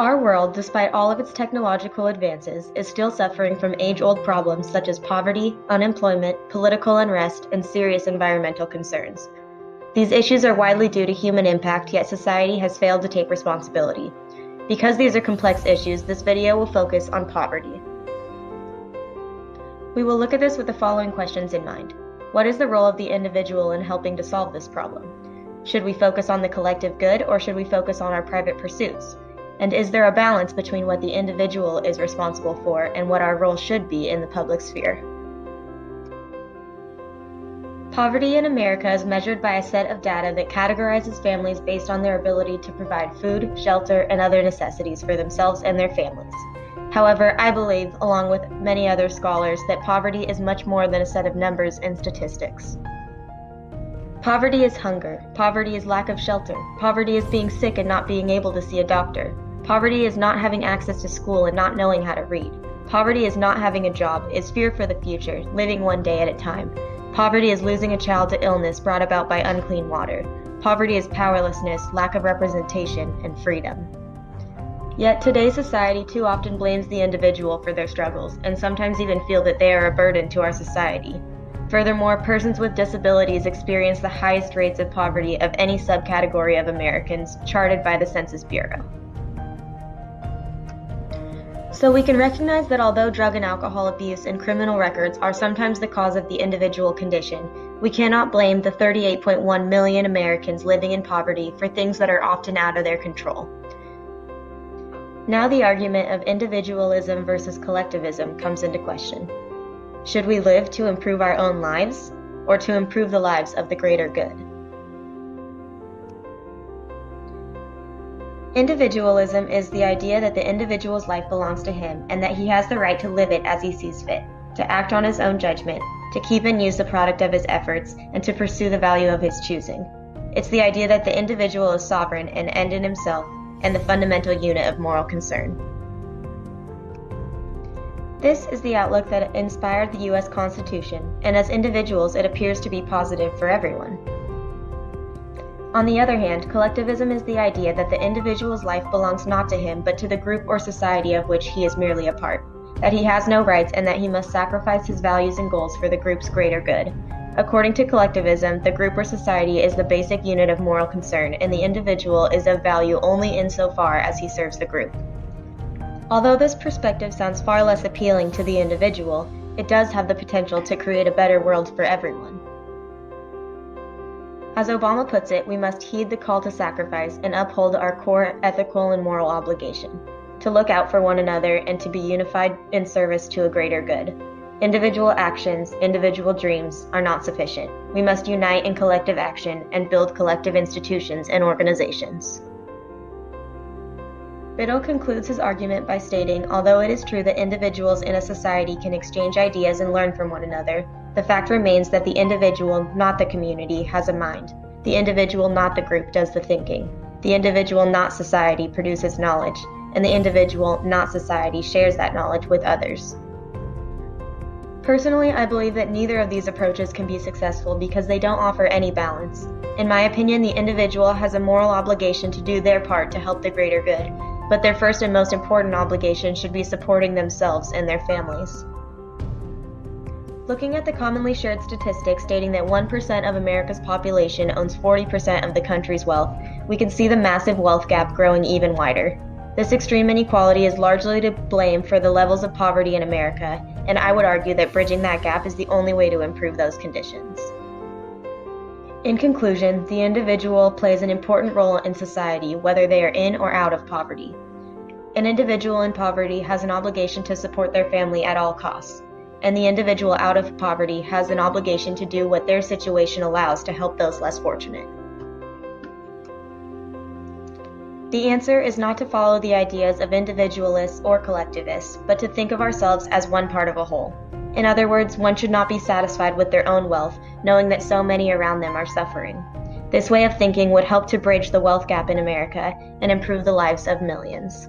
Our world, despite all of its technological advances, is still suffering from age-old problems such as poverty, unemployment, political unrest, and serious environmental concerns. These issues are widely due to human impact, yet society has failed to take responsibility. Because these are complex issues, this video will focus on poverty. We will look at this with the following questions in mind. What is the role of the individual in helping to solve this problem? Should we focus on the collective good, or should we focus on our private pursuits? And is there a balance between what the individual is responsible for and what our role should be in the public sphere? Poverty in America is measured by a set of data that categorizes families based on their ability to provide food, shelter, and other necessities for themselves and their families. However, I believe, along with many other scholars, that poverty is much more than a set of numbers and statistics. Poverty is hunger. Poverty is lack of shelter. Poverty is being sick and not being able to see a doctor. Poverty is not having access to school and not knowing how to read. Poverty is not having a job, is fear for the future, living one day at a time. Poverty is losing a child to illness brought about by unclean water. Poverty is powerlessness, lack of representation, and freedom. Yet today's society too often blames the individual for their struggles, and sometimes even feel that they are a burden to our society. Furthermore, persons with disabilities experience the highest rates of poverty of any subcategory of Americans charted by the Census Bureau. So we can recognize that although drug and alcohol abuse and criminal records are sometimes the cause of the individual condition, we cannot blame the 38.1 million Americans living in poverty for things that are often out of their control. Now the argument of individualism versus collectivism comes into question. Should we live to improve our own lives, or to improve the lives of the greater good? Individualism is the idea that the individual's life belongs to him and that he has the right to live it as he sees fit, to act on his own judgment, to keep and use the product of his efforts, and to pursue the value of his choosing. It's the idea that the individual is sovereign and end in himself, and the fundamental unit of moral concern. This is the outlook that inspired the U.S. Constitution, and as individuals it appears to be positive for everyone. On the other hand, collectivism is the idea that the individual's life belongs not to him but to the group or society of which he is merely a part, that he has no rights and that he must sacrifice his values and goals for the group's greater good. According to collectivism, the group or society is the basic unit of moral concern, and the individual is of value only insofar as he serves the group. Although this perspective sounds far less appealing to the individual, it does have the potential to create a better world for everyone. As Obama puts it, we must heed the call to sacrifice and uphold our core ethical and moral obligation, to look out for one another and to be unified in service to a greater good. Individual actions, individual dreams are not sufficient. We must unite in collective action and build collective institutions and organizations. Biddle concludes his argument by stating, although it is true that individuals in a society can exchange ideas and learn from one another, the fact remains that the individual, not the community, has a mind. The individual, not the group, does the thinking. The individual, not society, produces knowledge, and the individual, not society, shares that knowledge with others. Personally, I believe that neither of these approaches can be successful because they don't offer any balance. In my opinion, the individual has a moral obligation to do their part to help the greater good, but their first and most important obligation should be supporting themselves and their families. Looking at the commonly shared statistics stating that 1% of America's population owns 40% of the country's wealth, we can see the massive wealth gap growing even wider. This extreme inequality is largely to blame for the levels of poverty in America, and I would argue that bridging that gap is the only way to improve those conditions. In conclusion, the individual plays an important role in society, whether they are in or out of poverty. An individual in poverty has an obligation to support their family at all costs, and the individual out of poverty has an obligation to do what their situation allows to help those less fortunate. The answer is not to follow the ideas of individualists or collectivists, but to think of ourselves as one part of a whole. In other words, one should not be satisfied with their own wealth, knowing that so many around them are suffering. This way of thinking would help to bridge the wealth gap in America and improve the lives of millions.